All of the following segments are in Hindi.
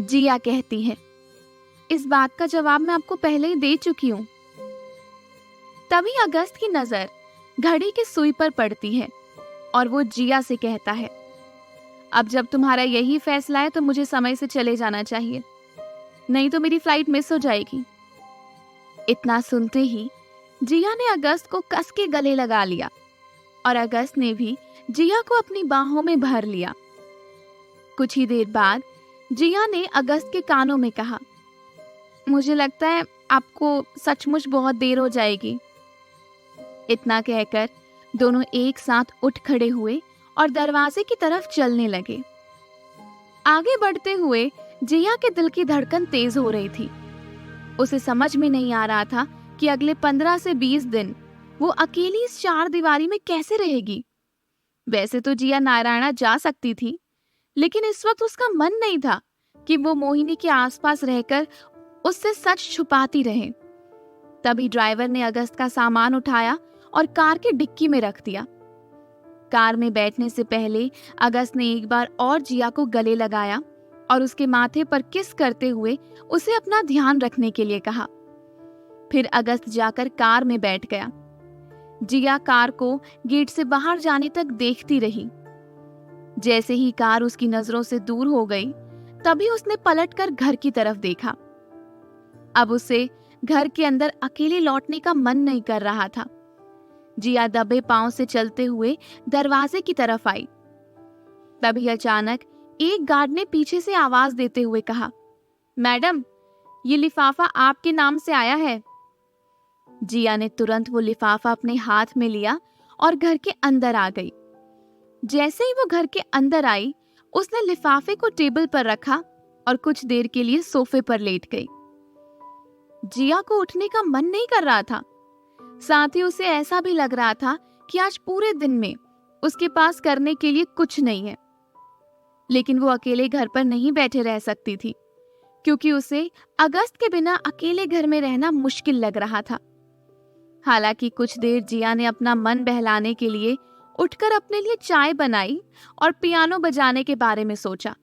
जिया कहती है, इस बात का जवाब मैं आपको पहले ही दे चुकी हूँ। तभी अगस्त की नजर घड़ी की सुई पर पड़ती है और वो जिया से कहता है, अब जब तुम्हारा यही फैसला है तो मुझे समय से चले जाना चाहिए, नहीं तो मेरी फ्लाइट मिस हो जाएगी। इतना सुनते ही जिया ने अगस्त को कस के गले लगा लिया और अगस्त ने भी जिया को अपनी बाहों में भर लिया। कुछ ही देर बाद जिया ने अगस्त के कानों में कहा, मुझे लगता है आपको सचमुच बहुत देर हो जाएगी। इतना कहकर दोनों एक साथ उठ खड़े हुए और दरवाजे की तरफ चलने लगे। आगे बढ़ते हुए जिया के दिल की धड़कन तेज हो रही थी। उसे समझ में नहीं आ रहा था कि अगले 15 से 20 दिन वो अकेली इस चार दीवारी में कैसे रहेगी। वैसे तो जिया नारायणा जा सकती थी, लेकिन इस वक्त उसका मन नहीं था कि वो मोहिनी के आसपास रहकर उससे सच छुपाती रहे। तभी ड्राइवर ने अगस्त का सामान उठाया और कार की डिक्की में रख दिया। कार में बैठने से पहले अगस्त ने एक बार और जिया को गले लगाया और उसके माथे पर किस करते हुए उसे अपना ध्यान रखने के लिए कहा। फिर अगस्त जाकर कार में बैठ गया। जिया कार को गेट से बाहर जाने तक देखती रही। जैसे ही कार उसकी नजरों से दूर हो गई, तभी उसने पलटकर घर की तरफ देखा। अब उसे घर के अंदर अकेले लौटने का मन नहीं कर रहा था। जिया दबे पांव से चलते हुए दरवाजे की तरफ आई। तभी अचानक एक गार्ड ने पीछे से आवाज देते हुए कहा, मैडम, ये लिफाफा आपके नाम से आया है। जिया ने तुरंत वो लिफाफा अपने हाथ में लिया और घर के अंदर आ गई। जैसे ही वो घर के अंदर आई, उसने लिफाफे को टेबल पर रखा और कुछ देर के लिए सोफे पर लेट गई। जिया को उठने का मन नहीं कर रहा था। साथ ही उसे ऐसा भी लग रहा था कि आज पूरे दिन में उसके पास करने के लिए कुछ नहीं है। लेकिन वो अकेले घर पर नहीं बैठे रह सकती थी, क्योंकि उसे अगस्त के बिना अकेले घर में रहना मुश्किल लग रहा था। हालांकि कुछ देर जिया ने अपना मन बहलाने के लिए उठकर अपने लिए चाय बनाई और पियानो बजाने के बारे में सोचा।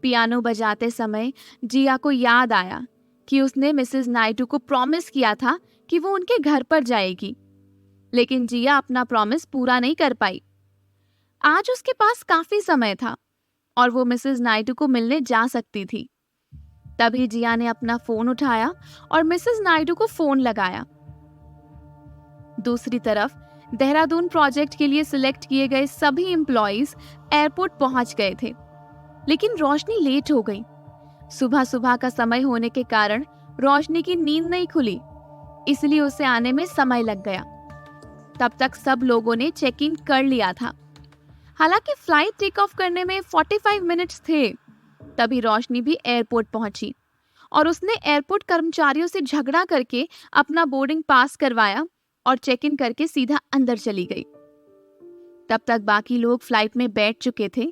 पियानो बजाते समय जिया को याद आया कि उसने मिसेस नायडू को प्रॉमिस किया था कि वो उनके घर पर जाएगी, लेकिन जिया अपना प्रॉमिस पूरा नहीं कर पाई। आज उसके पास काफी समय था और वो मिसेस नायडू को मिलने जा सकती थी। तभी जिया ने अपना फोन उठाया और मिसेस नायडू को फोन लगाया। दूसरी तरफ देहरादून प्रोजेक्ट के लिए सिलेक्ट किए गए सभी एम्प्लॉइज एयरपोर्ट पहुंच गए थे, लेकिन रोशनी लेट हो गई। सुबह सुबह का समय होने के कारण रोशनी की नींद नहीं खुली, इसलिए उसे आने में समय लग गया। तब तक सब लोगों ने चेक इन कर लिया था। हालांकि फ्लाइट टेक ऑफ करने में 45 मिनट्स थे। तभी रोशनी भी एयरपोर्ट पहुंची और उसने एयरपोर्ट कर्मचारियों से झगड़ा करके अपना बोर्डिंग पास करवाया और चेक इन करके सीधा अंदर चली गई। तब तक बाकी लोग फ्लाइट में बैठ चुके थे।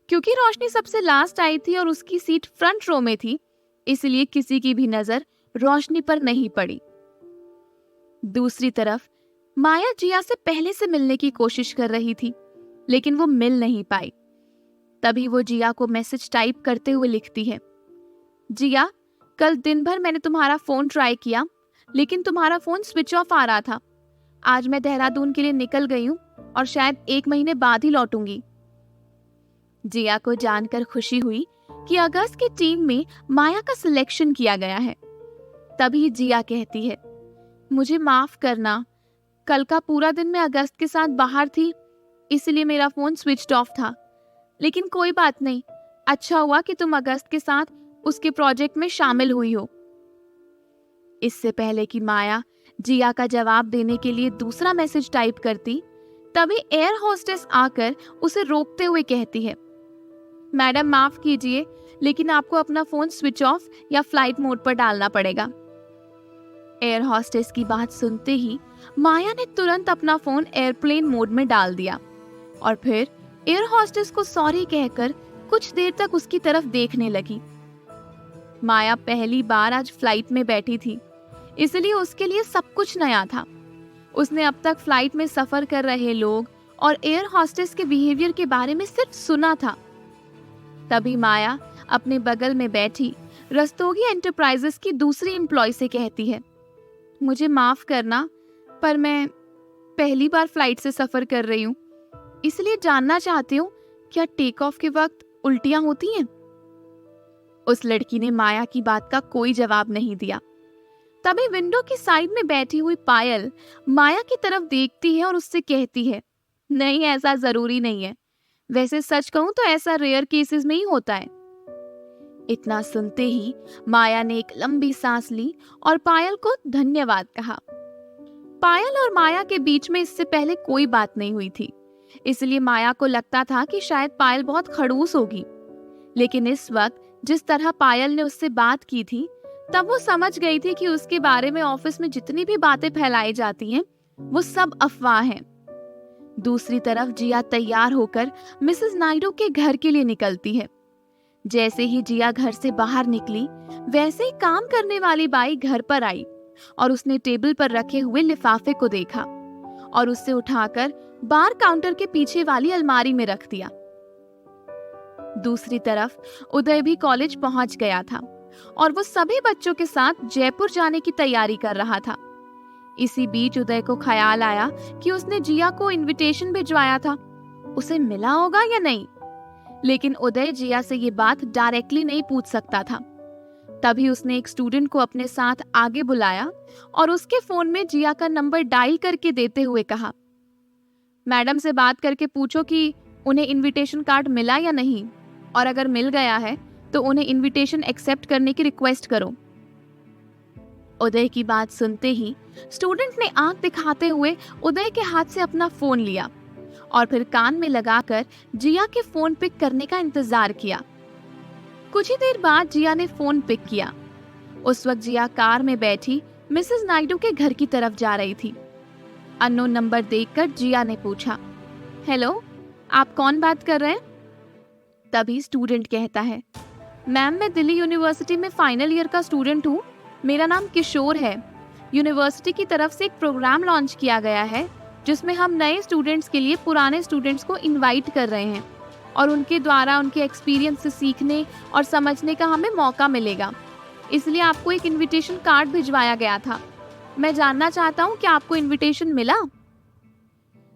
क्योंकि रोशनी सबसे लास्ट आई थी और उसकी सीट फ्रंट रो में थी, इसलिए किसी की भी नजर रोशनी पर नहीं पड़ी। दूसरी तरफ माया जिया से पहले से मिलने की कोशिश कर रही थी, लेकिन वो मिल नहीं पाई। तभी वो जिया को मैसेज टाइप करते हुए लिखती है, जिया, कल दिन भर मैंने तुम्हारा फोन ट्राई किया, लेकिन तुम्हारा फोन स्विच ऑफ आ रहा था। आज मैं देहरादून के लिए निकल गई हूँ और शायद 1 महीने बाद ही लौटूंगी। जिया को जानकर खुशी हुई कि अगस्त की टीम में माया का सिलेक्शन किया गया है। तभी जिया कहती है, मुझे माफ करना, कल का पूरा दिन मैं अगस्त के साथ बाहर थी, इसलिए मेरा फोन स्विच्ड ऑफ था। लेकिन कोई बात नहीं, अच्छा हुआ कि तुम अगस्त के साथ उसके प्रोजेक्ट में शामिल हुई हो। इससे पहले कि माया जिया का जवाब देने के लिए दूसरा मैसेज टाइप करती, तभी एयर होस्टेस आकर उसे रोकते हुए कहती है, मैडम माफ कीजिए, लेकिन आपको अपना फोन स्विच ऑफ या फ्लाइट मोड पर डालना पड़ेगा। एयर होस्टेस की बात सुनते ही माया ने तुरंत अपना फोन एयरप्लेन मोड में डाल दिया और फिर एयर होस्टेस को सॉरी कहकर कुछ देर तक उसकी तरफ देखने लगी। माया पहली बार आज फ्लाइट में बैठी थी, इसलिए उसके लिए सब कुछ नया था। उसने अब तक फ्लाइट में सफर कर रहे लोग और एयर होस्टेस के बिहेवियर के बारे में सिर्फ सुना था। तभी माया अपने बगल में बैठी रस्तोगी एंटरप्राइजेस की दूसरी एम्प्लॉय से कहती है, मुझे माफ करना, पर मैं पहली बार फ्लाइट से सफर कर रही हूँ, इसलिए जानना चाहती हूँ क्या टेक ऑफ के वक्त उल्टियां होती हैं? उस लड़की ने माया की बात का कोई जवाब नहीं दिया। तभी विंडो की साइड में बैठी हुई पायल माया की तरफ देखती है और उससे कहती है, नहीं, ऐसा जरूरी नहीं है। वैसे सच कहूं तो ऐसा रेयर केसेस में ही होता है। इतना सुनते ही माया ने एक लंबी सांस ली और पायल को धन्यवाद कहा। पायल और माया के बीच में इससे पहले कोई बात नहीं हुई थी, इसलिए माया को लगता था कि शायद पायल बहुत खड़ूस होगी। लेकिन इस वक्त जिस तरह पायल ने उससे बात की थी, तब वो समझ गई थी कि उसके बारे में ऑफिस में जितनी भी बातें फैलाई जाती हैं, वो सब अफवाह हैं। दूसरी तरफ जिया तैयार होकर मिसेस नायडू के घर के लिए निकलती है। जैसे ही जिया घर से बाहर निकली, वैसे ही काम करने वाली बाई घर पर आई और उसने टेबल पर रखे हुए लिफाफे को देखा और उससे उठाकर बार काउंटर के पीछे वाली अलमारी में रख दिया। दूसरी तरफ उदय भी कॉलेज पहुंच गया था और वो सभी बच्चों के साथ जयपुर जाने की तैयारी कर रहा था। इसी बीच उदय को ख्याल आया कि उसने जिया को इनविटेशन भिजवाया था, उसे मिला होगा या नहीं। लेकिन उदय जिया से ये बात डायरेक्टली नहीं पूछ सकता था। तभी उसने एक स्टूडेंट को अपने साथ आगे बुलाया और उसके फोन में जिया का नंबर डायल करके देते हुए कहा, मैडम से बात करके पूछो कि उन्हें इनविटेशन कार्ड मिला या नहीं, और अगर मिल गया है तो उन्हें इनविटेशन एक्सेप्ट करने की रिक्वेस्ट करो। उदय की बात सुनते ही स्टूडेंट ने आंख दिखाते हुए उदय के हाथ से अपना फोन लिया और फिर कान में लगाकर जिया के फोन पिक करने का इंतजार किया। कुछ ही देर बाद जिया ने फोन पिक किया। उस वक्त जिया कार में बैठी मिसेस नायडू के घर की तरफ जा रही थी। अननोन नंबर देखकर जिया ने पूछा, हेलो, आप कौन बात कर रहे हैं? तभी स्टूडेंट कहता है, मैम मैं दिल्ली यूनिवर्सिटी में फाइनल ईयर का स्टूडेंट हूँ, मेरा नाम किशोर है। यूनिवर्सिटी की तरफ से एक प्रोग्राम लॉन्च किया गया है जिसमें हम नए स्टूडेंट्स के लिए पुराने स्टूडेंट्स को इनवाइट कर रहे हैं और उनके द्वारा उनके एक्सपीरियंस से सीखने और समझने का हमें मौका मिलेगा। इसलिए आपको एक इनविटेशन कार्ड भिजवाया गया था। मैं जानना चाहता हूँ कि आपको इनविटेशन मिला?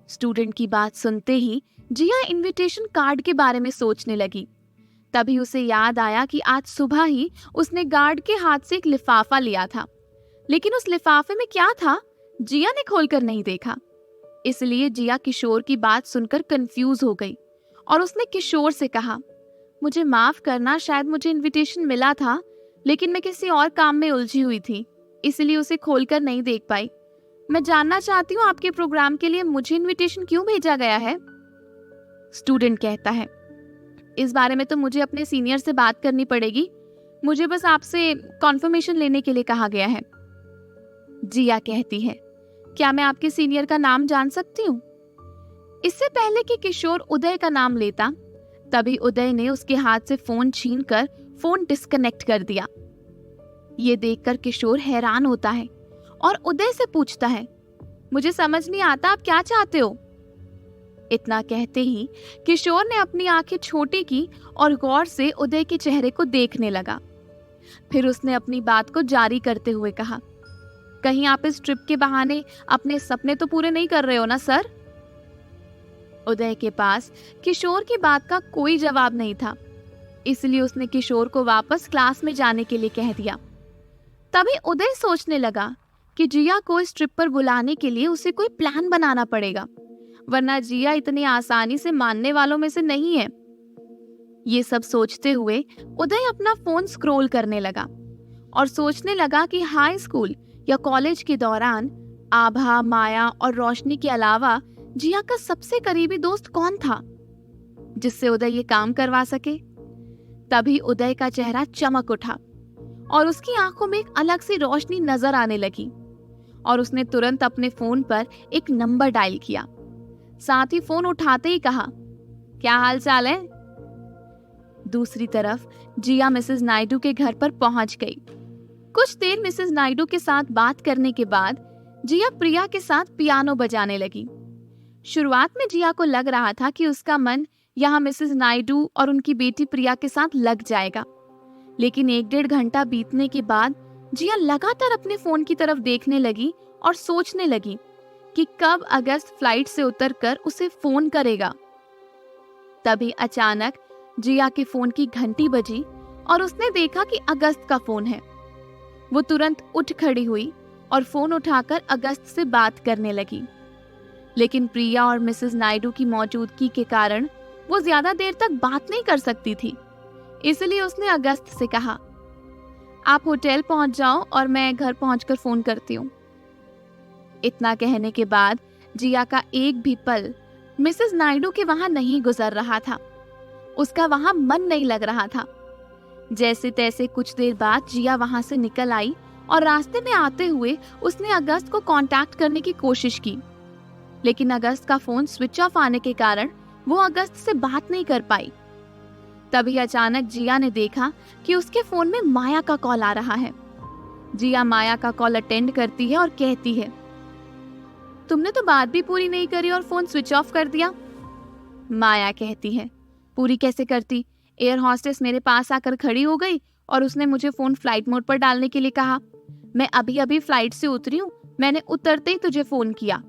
स्टूडेंट की बात सुनते ही जिया इनविटेशन कार्ड के बारे में सोचने लगी। तभी उसे याद आया कि आज सुबह ही उसने गार्ड के हाथ से एक लिफाफा लिया था, लेकिन उस लिफाफे में क्या था जिया ने खोलकर नहीं देखा। इसलिए जिया किशोर की बात सुनकर कंफ्यूज हो गई और उसने किशोर से कहा, मुझे माफ करना, शायद मुझे इनविटेशन मिला था लेकिन मैं किसी और काम में उलझी हुई थी, इसलिए उसे खोलकर नहीं देख पाई। मैं जानना चाहती हूँ आपके प्रोग्राम के लिए मुझे इनविटेशन क्यों भेजा गया है? स्टूडेंट कहता है, इस बारे में तो मुझे अपने सीनियर से बात करनी पड़ेगी, मुझे बस आपसे कॉन्फर्मेशन लेने के लिए कहा गया है। जिया कहती है, क्या मैं आपके सीनियर का नाम जान सकती हूँ? इससे पहले कि किशोर उदय का नाम लेता, तभी उदय ने उसके हाथ से फोन छीनकर फोन डिस्कनेक्ट कर दिया। ये देखकर किशोर हैरान होता है और उदय से पूछता है, मुझे समझ नहीं आता आप क्या चाहते हो? इतना कहते ही किशोर ने अपनी आंखें छोटी की और गौर से उदय के चेहरे को देखने लगा। फिर उसने अपनी बात को जारी करते हुए कहा, कहीं आप इस ट्रिप के बहाने अपने सपने तो पूरे नहीं कर रहे हो ना सर? उदय के पास किशोर की बात का कोई जवाब नहीं था, इसलिए उसने किशोर को वापस क्लास में जाने के लिए कह दिया। तभी उदय सोचने लगा कि जिया को इस ट्रिप पर बुलाने के लिए उसे कोई प्लान बनाना पड़ेगा, वरना जिया इतनी आसानी से मानने वालों में से नहीं है। ये सब सोचते हुए उदय अपना फोन स्क्रॉल करने लगा और सोचने लगा कि हाई स्कूल या कॉलेज के दौरान आभा, माया और रोशनी के अलावा जिया का सबसे करीबी दोस्त कौन था जिससे उदय ये काम करवा सके। तभी उदय का चेहरा चमक उठा और उसकी आंखों में एक अलग सी रोशनी नजर आने लगी और उसने तुरंत अपने फोन पर एक नंबर डायल किया। साथ ही फोन उठाते ही कहा, क्या हाल चाल है? दूसरी तरफ जिया मिसेस नायडू के घर पर पहुंच गई। कुछ देर मिसेस नायडू के साथ बात करने के बाद जिया प्रिया के साथ पियानो बजाने लगी। शुरुआत में जिया को लग रहा था कि उसका मन यहाँ मिसेस नायडू और उनकी बेटी प्रिया के साथ लग जाएगा। लेकिन 1-1.5 घंटा बीतने के बाद जिया लगातार अपने फोन की तरफ देखने लगी और सोचने लगी कि कब अगस्त फ्लाइट से उतरकर उसे फोन करेगा। तभी अचानक जिया के फोन की घंटी बजी और उसने देखा कि अगस्त का फोन है। वो तुरंत उठ खड़ी हुई और फोन उठाकर अगस्त से बात करने लगी। लेकिन प्रिया और मिसेस नायडू की मौजूदगी के कारण वो ज्यादा देर तक बात नहीं कर सकती थी। इसलिए उसने अगस्त से कहा, आप होटल पहुंच जाओ और मैं घर पहुंचकर फोन करती हूँ। इतना कहने के बाद जिया का एक भी पल मिसेस नायडू के वहां नहीं गुजर रहा था। उसका वहां मन नहीं लग रहा था। जैसे तैसे कुछ देर बाद जिया वहां से निकल आई और रास्ते में आते हुए उसने अगस्त को कांटेक्ट करने की कोशिश की। लेकिन अगस्त का फोन स्विच ऑफ आने के कारण वो अगस्त से बात नहीं कर पाई। तभी अचानक जिया ने देखा कि उसके फोन में माया का कॉल आ रहा है। जिया माया का कॉल अटेंड करती है और कहती है, तुमने तो बात भी पूरी नहीं करी और फोन स्विच ऑफ कर दिया। माया कहती है, पूरी कैसे करती? एयर हॉस्टेस मेरे पास आकर खड़ी हो गई और उसने मुझे फोन फ्लाइट मोड पर डालने के लिए कहा। मैं अभी अभी फ्लाइट से उतरी हूँ, मैंने उतरते ही तुझे फोन किया।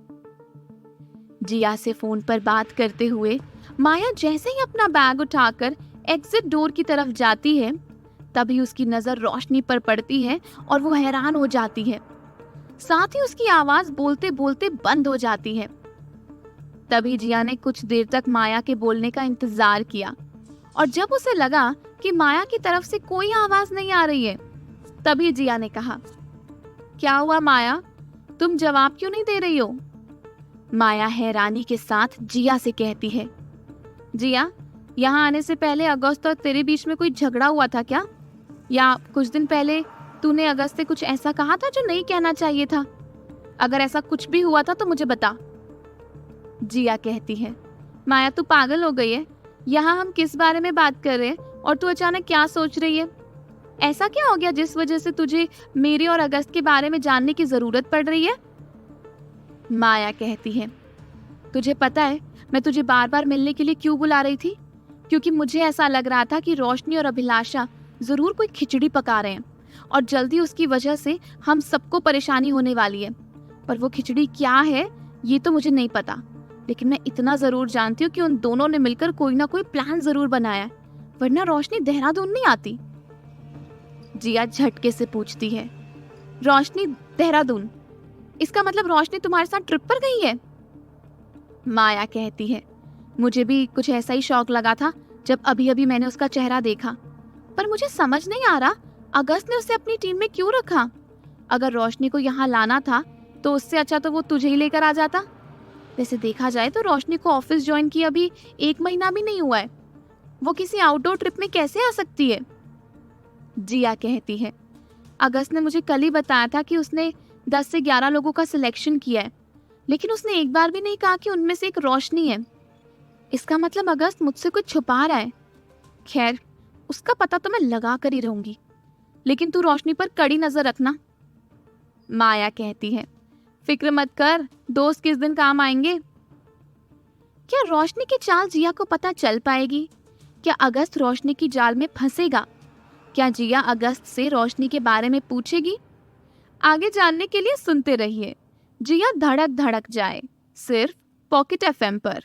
जिया से फोन पर बात करते हुए माया जैसे ही अपना बैग उठाकर एग्जिट डोर की तरफ जाती है, तभी उसकी नजर रोशनी पर पड़ती है और वो हैरान हो जाती है। साथ ही उसकी आवाज बोलते बोलते बंद हो जाती है। तभी जिया ने कुछ देर तक माया के बोलने का इंतजार किया और जब उसे लगा कि माया की तरफ से कोई आवाज नहीं आ रही है, तभी जिया ने कहा, क्या हुआ माया, तुम जवाब क्यों नहीं दे रही हो? माया हैरानी के साथ जिया से कहती है, जिया, यहाँ आने से पहले अगस्त और तेरे बीच में कोई झगड़ा हुआ था क्या? या कुछ दिन पहले तूने अगस्त से कुछ ऐसा कहा था जो नहीं कहना चाहिए था? अगर ऐसा कुछ भी हुआ था तो मुझे बता। जिया कहती है, माया तू पागल हो गई है, यहाँ हम किस बारे में बात कर रहे हैं और तू अचानक क्या सोच रही है? ऐसा क्या हो गया जिस वजह से तुझे मेरे और अगस्त के बारे में जानने की जरूरत पड़ रही है? माया कहती है, तुझे पता है मैं तुझे बार बार मिलने के लिए क्यों बुला रही थी? क्योंकि मुझे ऐसा लग रहा था कि रोशनी और अभिलाषा जरूर कोई खिचड़ी पका रहे हैं और जल्दी उसकी वजह से हम सबको परेशानी होने वाली है। पर वो खिचड़ी क्या है ये तो मुझे नहीं पता, लेकिन मैं इतना जरूर जानती हूँ कि उन दोनों ने मिलकर कोई ना कोई प्लान जरूर बनाया है, वरना रोशनी देहरादून नहीं आती। जिया झटके से पूछती है, रोशनी देहरादून? इसका मतलब रोशनी तुम्हारे साथ ट्रिप पर गई है? माया कहती है, मुझे भी कुछ ऐसा ही शौक लगा था जब अभी अभी मैंने उसका चेहरा देखा, पर मुझे समझ नहीं आ रहा अगस्त ने उसे अपनी टीम में क्यों रखा। अगर रोशनी को यहाँ लाना था तो उससे अच्छा तो वो तुझे ही लेकर आ जाता। वैसे देखा जाए तो रोशनी को ऑफिस ज्वाइन किए अभी 1 महीना भी नहीं हुआ है, वो किसी आउटडोर ट्रिप में कैसे आ सकती है? जिया कहती है, अगस्त ने मुझे कल ही बताया था कि उसने 10 से 11 लोगों का सिलेक्शन किया है, लेकिन उसने एक बार भी नहीं कहा कि उनमें से एक रोशनी है। इसका मतलब अगस्त मुझसे कुछ छुपा रहा है। खैर, उसका पता तो मैं लगा कर ही रहूंगी, लेकिन तू रोशनी पर कड़ी नजर रखना। माया कहती है, फिक्र मत कर, दोस्त किस दिन काम आएंगे। क्या रोशनी की चाल जिया को पता चल पाएगी? क्या अगस्त रोशनी की जाल में फंसेगा? क्या जिया अगस्त से रोशनी के बारे में पूछेगी? आगे जानने के लिए सुनते रहिए जिया धड़क धड़क जाए, सिर्फ पॉकेट FM पर।